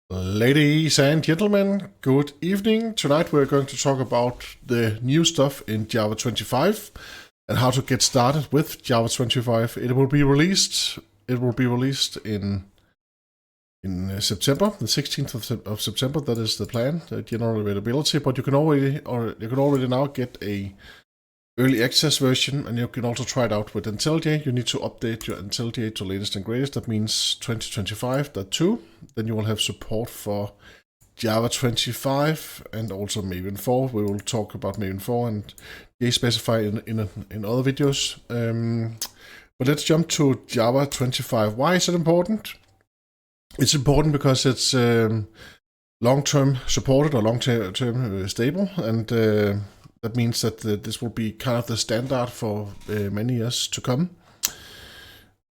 Ladies and gentlemen, good evening. Tonight we're going to talk about the new stuff in Java 25 and how to get started with Java 25. It will be released in September, the 16th of September. That is the plan, the general availability. But you can already now get a early access version, and you can also try it out with IntelliJ. You need to update your IntelliJ to latest and greatest. That means 2025.2. Then you will have support for Java 25 and also Maven 4. We will talk about Maven 4 and they specify in other videos. But let's jump to Java 25. Why is it important? It's important because it's long-term supported or long-term stable, and that means that this will be kind of the standard for many years to come.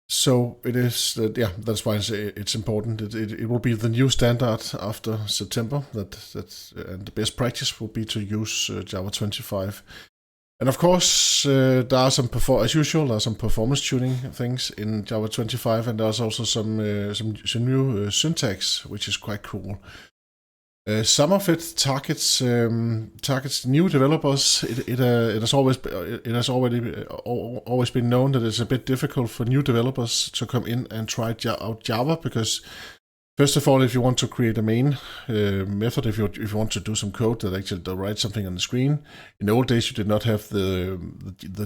So it is, that's why it's important. It will be the new standard after September. And the best practice will be to use Java 25. And of course, there are some performance tuning things in Java 25, and there's also some new syntax, which is quite cool. Some of it targets new developers. It has always been known that it's a bit difficult for new developers to come in and try out Java, because first of all, if you want to create a main method, if you want to do some code that actually write something on the screen, in the old days you did not have the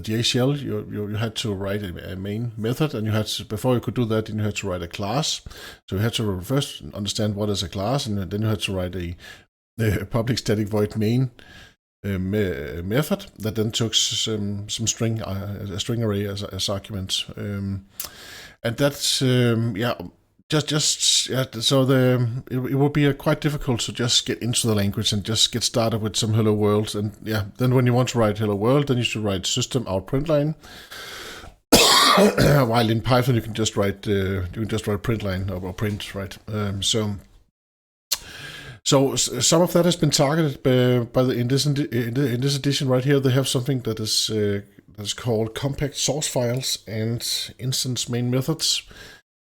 J shell. You had to write a main method, and before you could do that, you had to write a class. So you had to first understand what is a class, and then you had to write a public static void main method that then took some string a string array as argument, and that's so it will be quite difficult to just get into the language and just get started with some hello world. And then when you want to write hello world, then you should write system out println. While in Python you can just write println or print, right? So some of that has been targeted in this edition right here. They have something that is called compact source files and instance main methods,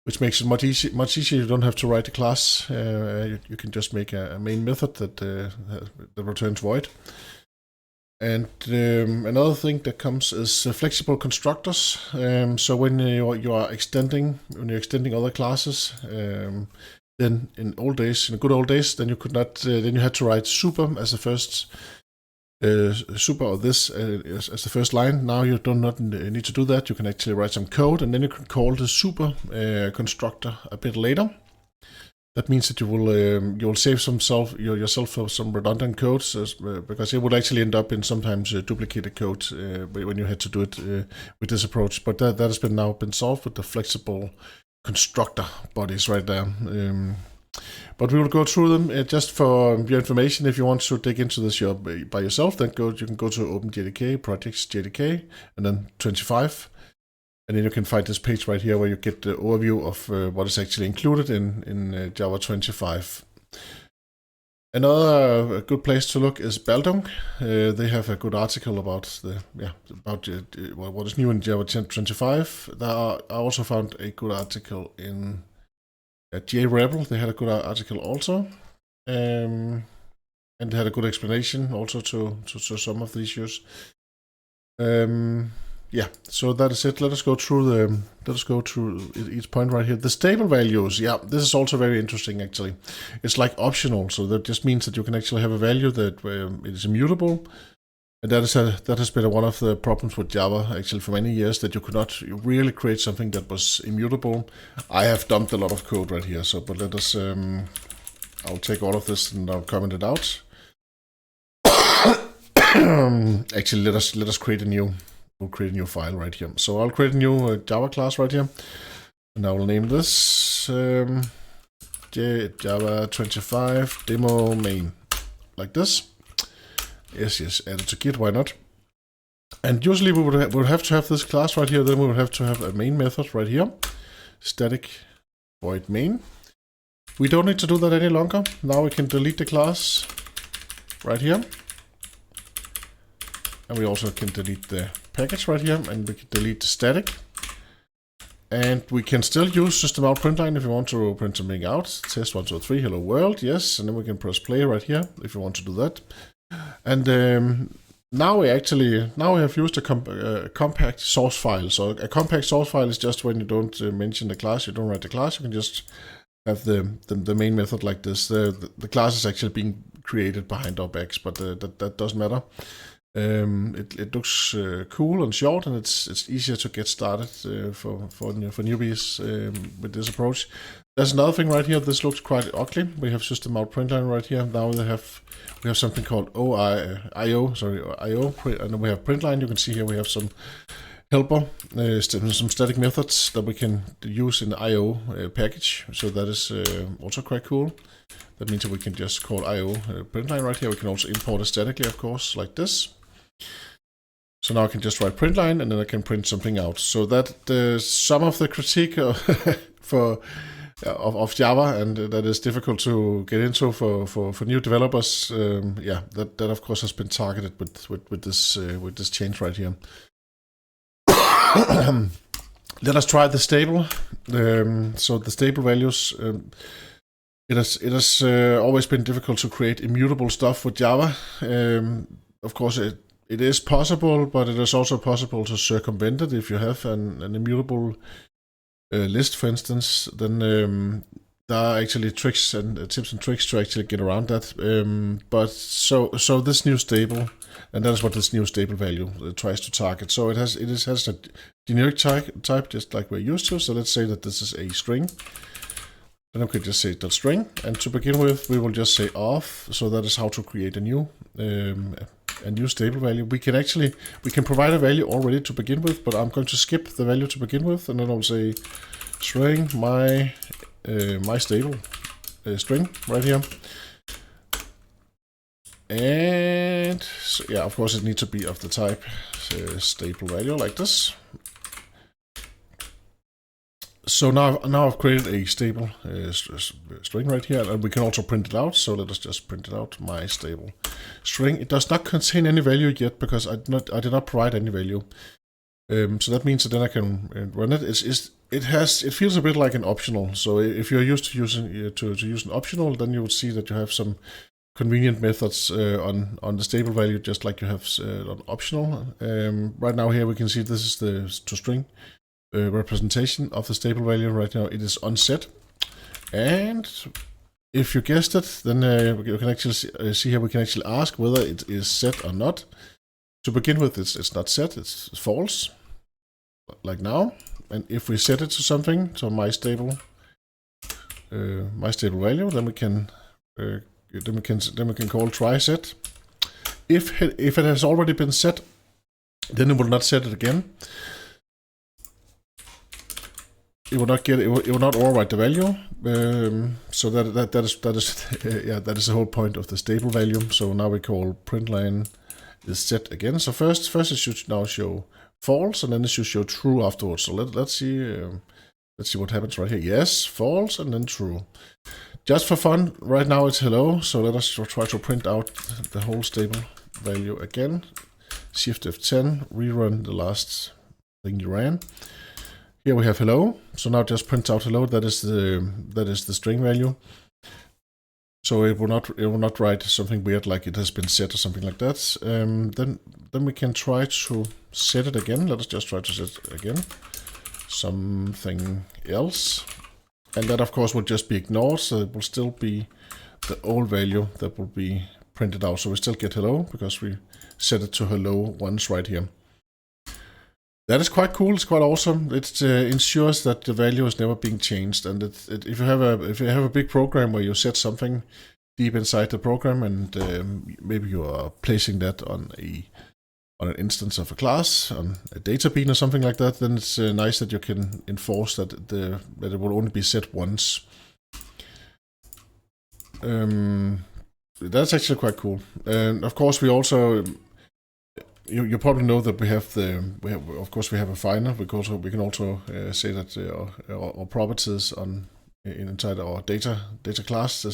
which makes it much easier. You don't have to write a class. You can just make a main method that returns void. And another thing that comes is flexible constructors. So when you're extending other classes, then in the good old days, then you could not. Then you had to write super as the first. Super or this as the first line. Now you do not need to do that. You can actually write some code, and then you can call the super constructor a bit later. That means that you will save yourself for some redundant codes, because it would actually end up in sometimes duplicated code when you had to do it with this approach. But that has now been solved with the flexible constructor bodies right there. But we will go through them just for your information. If you want to dig into this by yourself, then you can go to OpenJDK, Projects JDK, and then 25. And then you can find this page right here where you get the overview of what is actually included in Java 25. Another good place to look is Baldung. They have a good article about what is new in Java 25. I also found a good article in JRebel. They had a good article also, and they had a good explanation also to some of the issues. So that is it. Let us go through each point right here. The stable values. This is also very interesting actually. It's like optional, so that just means that you can actually have a value that it is immutable. And that has been one of the problems with Java actually for many years, that you could not really create something that was immutable. I have dumped a lot of code right here, but let us. I'll take all of this and I'll comment it out. Actually, let us create a new. We'll create a new file right here. So I'll create a new Java class right here, and I will name this Java 25 demo main, like this. Yes, add it to Git, why not? And usually we would have to have this class right here, then we would have to have a main method right here, static void main. We don't need to do that any longer. Now we can delete the class right here. And we also can delete the package right here, and we can delete the static. And we can still use system out println if you want to print something out. Test 1, 2, 3, hello world, yes. And then we can press play right here if you want to do that. And now we have used a compact source file. So a compact source file is just when you don't mention the class, you don't write the class, you can just have the main method like this. The class is actually being created behind our backs, but that doesn't matter. It looks cool and short, and it's easier to get started for newbies with this approach. There's another thing right here. This looks quite ugly. We have system out println right here. Now we have something called IO, and then we have println. You can see here we have some helper, some static methods that we can use in the IO package. So that is also quite cool. That means that we can just call IO println right here. We can also import it statically, of course, like this. So now I can just write println, and then I can print something out. So that some of the critique of Java, and that is difficult to get into for new developers. That of course has been targeted with this change right here. Let us try the stable. So the stable values. It has always been difficult to create immutable stuff with Java. Of course, it is possible, but it is also possible to circumvent it if you have an immutable list, for instance. Then there are actually tricks and tips and tricks to actually get around that. But so this new stable, and that is what this new stable value tries to target. So it has a generic type, just like we're used to. So let's say that this is a string. Then we could just say .string, and to begin with, we will just say auth. So that is how to create a new stable value. We can provide a value already to begin with, but I'm going to skip the value to begin with, and then I'll say string my stable string right here. And so, yeah, of course, it needs to be of the type stable value like this. So now I've created a stable string right here, and we can also print it out. So let us just print it out, my stable string. It does not contain any value yet because I did not provide any value. So that means that then I can run it. It feels a bit like an optional. So if you're used to using use an optional, then you would see that you have some convenient methods on the stable value, just like you have on optional. Right now here we can see this is the toString representation of the stable value. Right now it is unset, and if you guessed it, then you can actually see here we can actually ask whether it is set or not. To begin with, it's not set, it's false, like now. And if we set it to something, so my stable value, then we can call try set. If it has already been set, then it will not set it again. It will not overwrite the value. So that is the whole point of the stable value. So now we call println is set again. So first it should now show false, and then it should show true afterwards. So let's see what happens right here. Yes, false, and then true. Just for fun, right now it's hello. So let us try to print out the whole stable value again. Shift F10, rerun the last thing you ran. Here we have hello. So now just print out hello. That is the string value. So it will not write something weird like it has been set or something like that. Then we can try to set it again. Let us just try to set it again. Something else. And that of course will just be ignored, so it will still be the old value that will be printed out. So we still get hello because we set it to hello once right here. That is quite cool. It's quite awesome. It ensures that the value is never being changed. And if you have a big program where you set something deep inside the program, and maybe you are placing that on an instance of a class, on a data bean or something like that, then it's nice that you can enforce that it will only be set once. That's actually quite cool. And of course, we also. You probably know that we have a final. We can also say that our properties inside our data class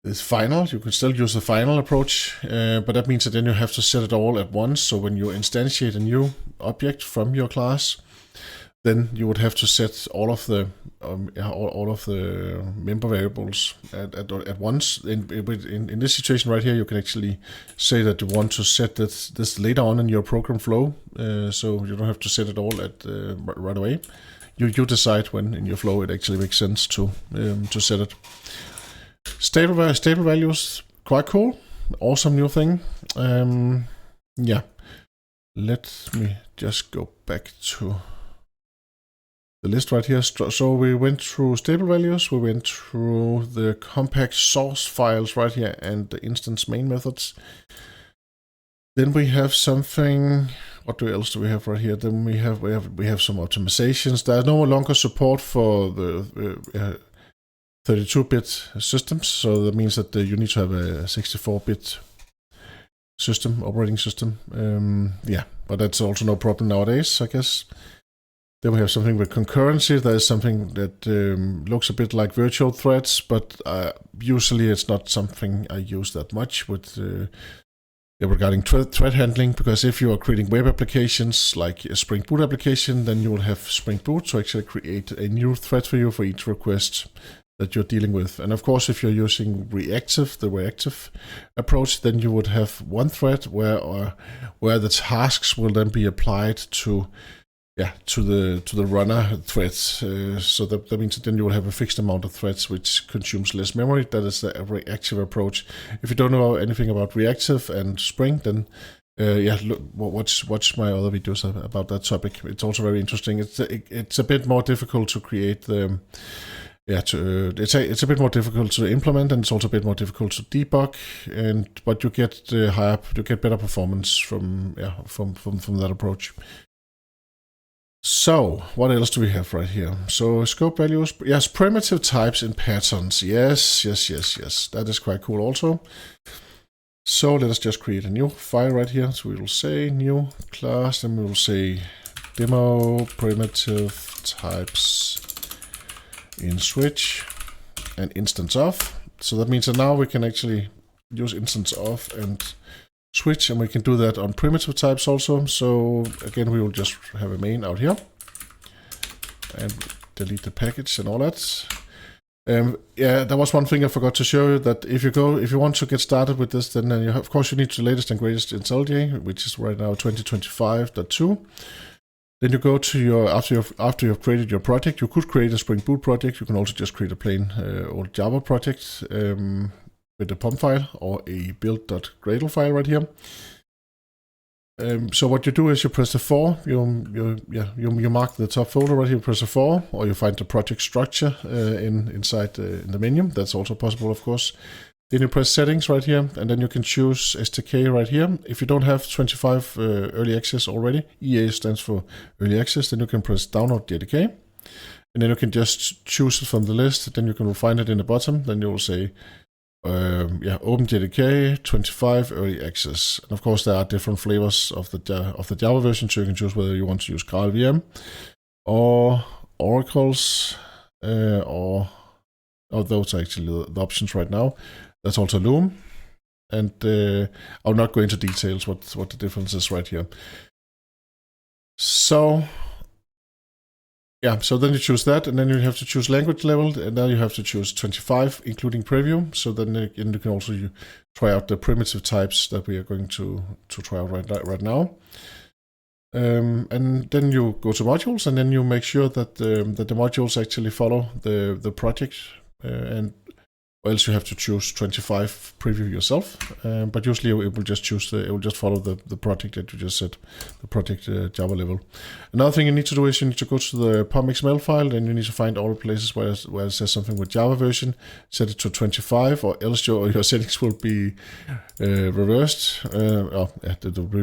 is final. You can still use the final approach, but that means that then you have to set it all at once. So when you instantiate a new object from your class, then you would have to set all of the member variables at once. In this situation right here, you can actually say that you want to set this later on in your program flow, so you don't have to set it all at right away. You decide when in your flow it actually makes sense to set it. Stable values, quite cool, awesome new thing. Yeah, let me just go back to the list right here. So we went through stable values, we went through the compact source files right here, and the instance main methods. Then we have something. What else do we have right here? Then we have some optimizations. There is no longer support for the 32-bit systems, so that means that you need to have a 64-bit operating system. Yeah, but that's also no problem nowadays, I guess. Then we have something with concurrency. There is something that looks a bit like virtual threads, but usually it's not something I use that much with regarding thread handling, because if you are creating web applications like a Spring Boot application, then you will have Spring Boot to actually create a new thread for you for each request that you're dealing with. And of course, if you're using the reactive approach, then you would have one thread where the tasks will then be applied to the runner threads. So that means that then you will have a fixed amount of threads which consumes less memory. That is the reactive approach. If you don't know anything about reactive and Spring, then watch my other videos about that topic. It's also very interesting. It's a bit more difficult to create the it's a bit more difficult to implement, and it's also a bit more difficult to debug. But you get better performance from that approach. So what else do we have right here? So scope values, yes, primitive types and patterns. Yes. That is quite cool also. So let us just create a new file right here. So we will say new class, and we will say demo primitive types in switch and instance of. So that means that now we can actually use instance of and switch, and we can do that on primitive types also. So again, we will just have a main out here and delete the package and all that. There was one thing I forgot to show you, that if you want to get started with this, then of course you need the latest and greatest IntelliJ, which is right now 2025.2. Then you go to your after you've created your project. You could create a Spring Boot project. You can also just create a plain old Java project with a POM file or a build.gradle file right here. So what you do is you press the 4. You mark the top folder right here. Press the 4, or you find the project structure inside in the menu. That's also possible, of course. Then you press settings right here, and then you can choose SDK right here. If you don't have 25 early access already, EA stands for early access, then you can press download JDK, and then you can just choose it from the list. Then you can find it in the bottom. Then you will say open JDK 25 early access. And of course there are different flavors of the Java version, so you can choose whether you want to use GraalVM or Oracle's or those are actually the options right now. That's also Loom, and I'll not go into details what the difference is right here. So so then you choose that, and then you have to choose language level, and now you have to choose 25, including preview. So then you can also try out the primitive types that we are going to try out right now. And then you go to modules, and then you make sure that the modules actually follow the project, and or else you have to choose 25 preview yourself. But usually it will just follow the project that you just set, the project Java level. Another thing you need to do is you need to go to the POM XML file, and you need to find all the places where it says something with Java version, set it to 25, or else your settings will be reversed. It will be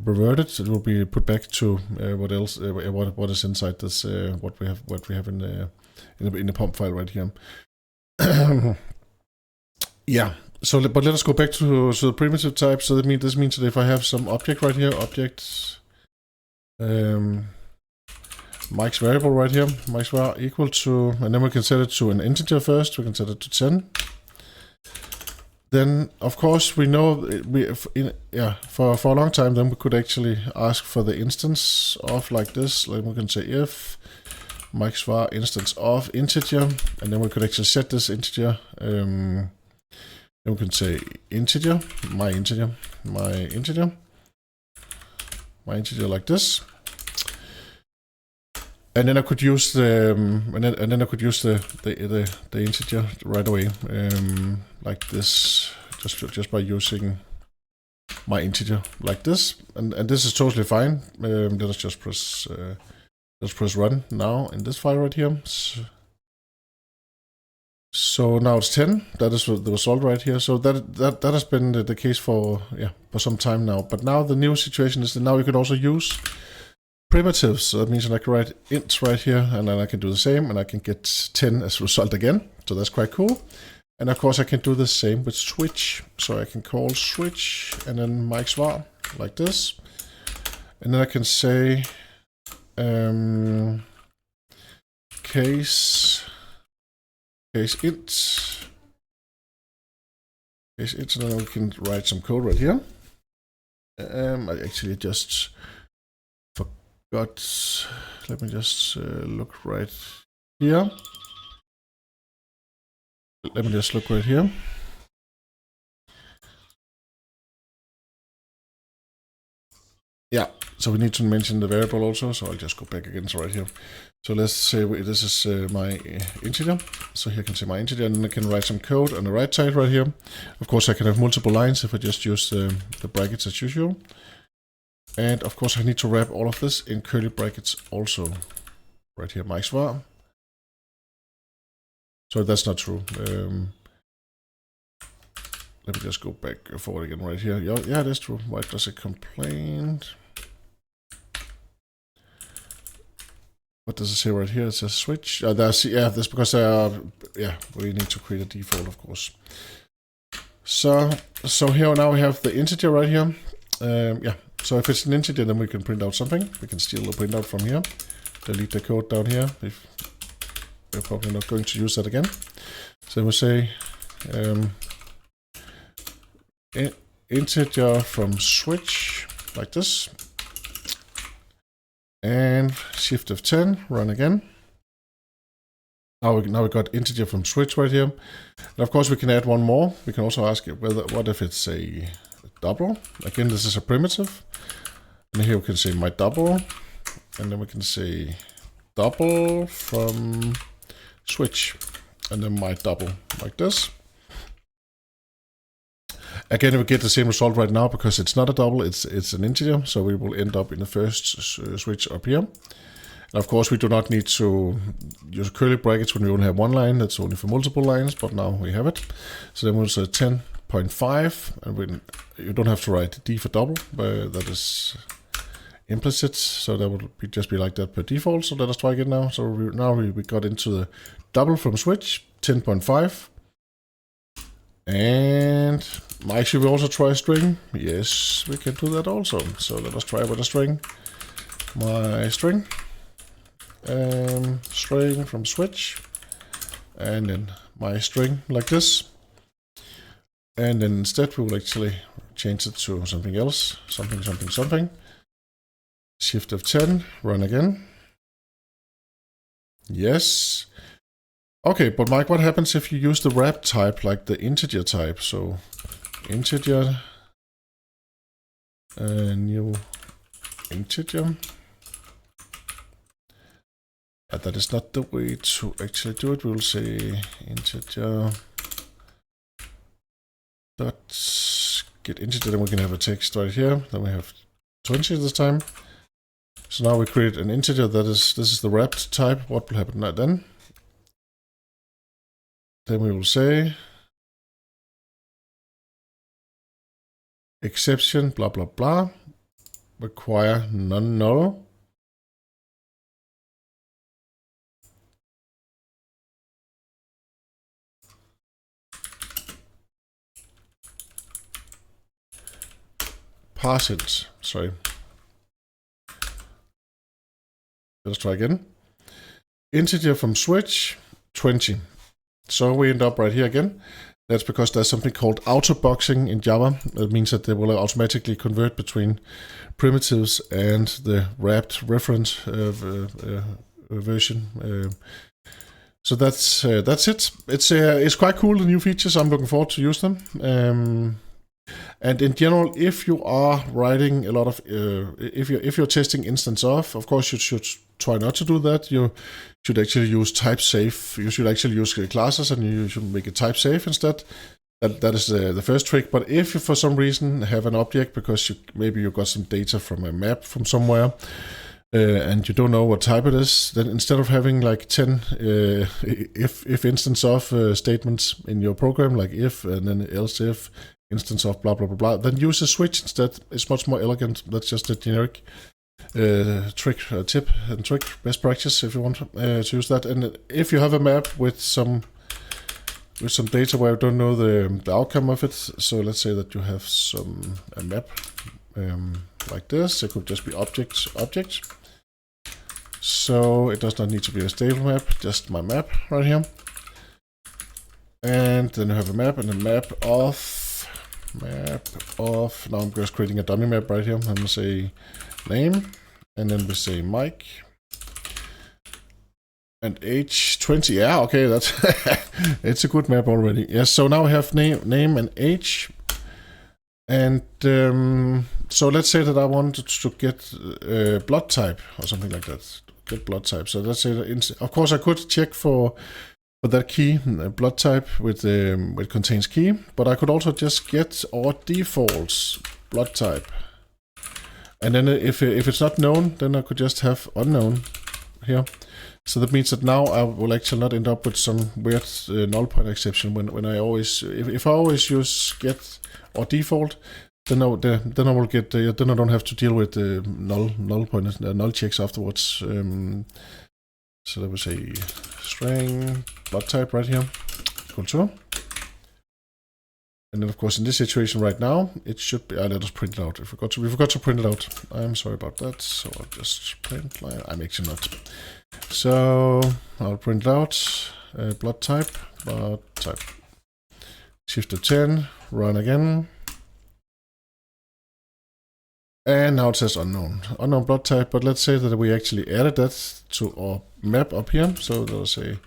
reverted. It will be put back to what is inside this what we have in the POM file right here. But let us go back to the primitive type. So this means that if I have some object right here, object Mike's variable right here, Mike's var equal to, and then we can set it to an integer first. We can set it to 10. then of course we know for a long time then we could actually ask for the instance of like this. Like we can say if Mike's var instance of integer, and then we could actually set this integer. Then we can say integer, my integer like this. And then I could use the the integer right away, like this, just by using my integer like this, and this is totally fine. Let us just press run now in this file right here. So now it's 10. That is the result right here. So that has been the case for some time now. But now the new situation is that now you can also use primitives. So that means I can write int right here, and then I can do the same, and I can get 10 as a result again. So that's quite cool. And of course I can do the same with switch. So I can call switch and then Mike's var like this. And then I can say case int, and then we can write some code right here. I actually just forgot. Let me just look right here. Yeah, so we need to mention the variable also, so I'll just go back again right here. So let's say this is my integer. So here I can say my integer, and then I can write some code on the right side right here. Of course, I can have multiple lines if I just use the brackets as usual. And of course, I need to wrap all of this in curly brackets also. Right here, Mike's var. So that's not true. Let me just go back forward again right here. Yeah, that's true. Why does it complain? What does it say right here? It says switch. That's because we need to create a default, of course. So here now we have the integer right here. So if it's an integer, then we can print out something. We can steal the printout from here. Delete the code down here. We're probably not going to use that again. So we say integer from switch like this, and shift F10, run again. Now we got integer from switch right here, and of course we can add one more. We can also ask it what if it's a double. Again, this is a primitive, and here we can say my double, and then we can say double from switch, and then my double like this. Again, we get the same result right now because it's not a double, it's an integer, so we will end up in the first switch up here. And of course, we do not need to use curly brackets when we only have one line. That's only for multiple lines, but now we have it. So then we'll say 10.5, and you don't have to write D for double, but that is implicit, so that would just be like that per default. So let us try again now. So now we got into the double from switch, 10.5. And should we also try a string? Yes, we can do that also. So let us try with a string. My string. String from switch. And then my string like this. And then instead we will actually change it to something else. Something. Shift F10, run again. Yes. Okay, but Mike, what happens if you use the wrap type, like the integer type? So integer, new integer. That is not the way to actually do it. We will say integer dot get integer, then we can have a text right here. Then we have 20 this time. So now we create an integer this is the wrapped type. What will happen then? Then we will say exception blah blah blah require non-null. Parse it. Sorry. Let's try again. Integer from switch 20. So we end up right here again. That's because there's something called auto-boxing in Java. That means that they will automatically convert between primitives and the wrapped reference version. So that's it. It's quite cool, the new features. I'm looking forward to use them. And in general, if you are writing a lot of, if you're testing instance of course you should try not to do that. You should actually use type safe. You should actually use classes, and you should make it type safe instead. That is the first trick. But if you for some reason have an object because maybe you got some data from a map from somewhere, and you don't know what type it is, then instead of having like 10 if instance of statements in your program, like if and then else if instance of blah blah blah blah, then use a switch instead. It's much more elegant. That's just a generic trick, tip and trick, best practice if you want to use that. And if you have a map with some data where you don't know the outcome of it, so let's say that you have a map like this. It could just be object. So it does not need to be a stable map, just my map right here. And then you have a map and a map of. Now I'm just creating a dummy map right here. I'm gonna say name, and then we say Mike. And age 20, yeah, okay, that's it's a good map already. Yes, so now we have name and age. And so let's say that I wanted to get blood type or something like that. Get blood type. So let's say that of course I could check for that key, blood type with contains key, but I could also just get or defaults blood type. And then if it's not known, then I could just have unknown here. So that means that now I will actually not end up with some weird null pointer exception when I always, if I always use get or default, then I will get then I don't have to deal with null pointers, null checks afterwards. So let me say string blood type right here, equal to. And then of course in this situation right now, it should be, let us print it out. We forgot to print it out. I'm sorry about that. So I'll just print line. I'm actually not. So I'll print it out, blood type. Shift to 10, run again. And now it says unknown blood type, but let's say that we actually added that to our map up here. So they'll say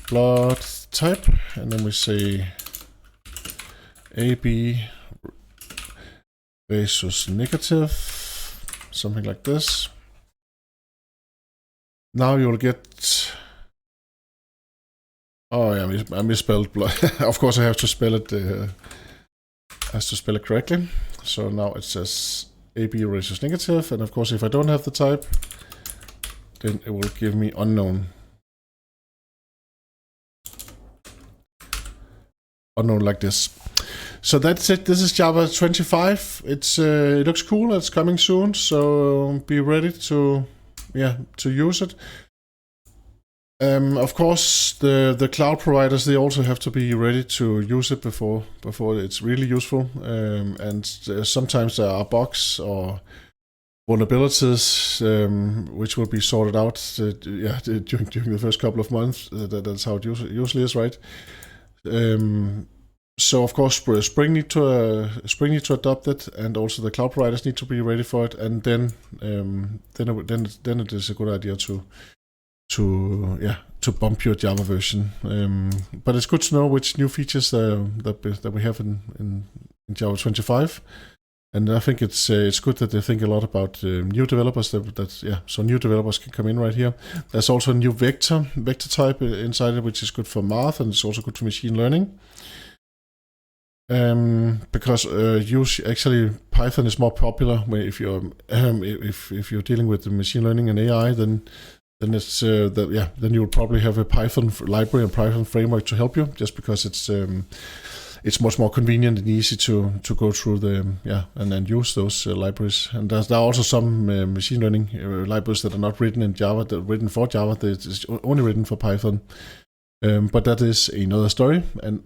blood type, and then we say AB versus negative, something like this. Now you'll get, oh yeah, I misspelled blood. Of course I have to spell it, correctly. So now it says AB versus negative, and of course if I don't have the type, then it will give me unknown. Unknown like this. So that's it. This is Java 25. It looks cool. It's coming soon, so be ready to use it. Of course, the cloud providers, they also have to be ready to use it before it's really useful. And sometimes there are bugs or vulnerabilities which will be sorted out during the first couple of months. That's how it usually is, right? So of course Spring need to adopt it, and also the cloud providers need to be ready for it, and then it is a good idea to bump your Java version. But it's good to know which new features that we have in Java 25, and I think it's good that they think a lot about new developers. So new developers can come in right here. There's also a new vector type inside it, which is good for math, and it's also good for machine learning. Because actually Python is more popular if you're dealing with the machine learning and AI, then it's then you'll probably have a Python library and Python framework to help you, just because it's much more convenient and easy to go through and use those libraries. And there are also some machine learning libraries that are not written in Java, that are written for Java. That is only written for Python. But that is another story. And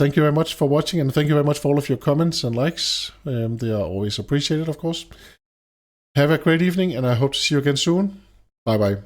thank you very much for watching, and thank you very much for all of your comments and likes. They are always appreciated, of course. Have a great evening, and I hope to see you again soon. Bye bye.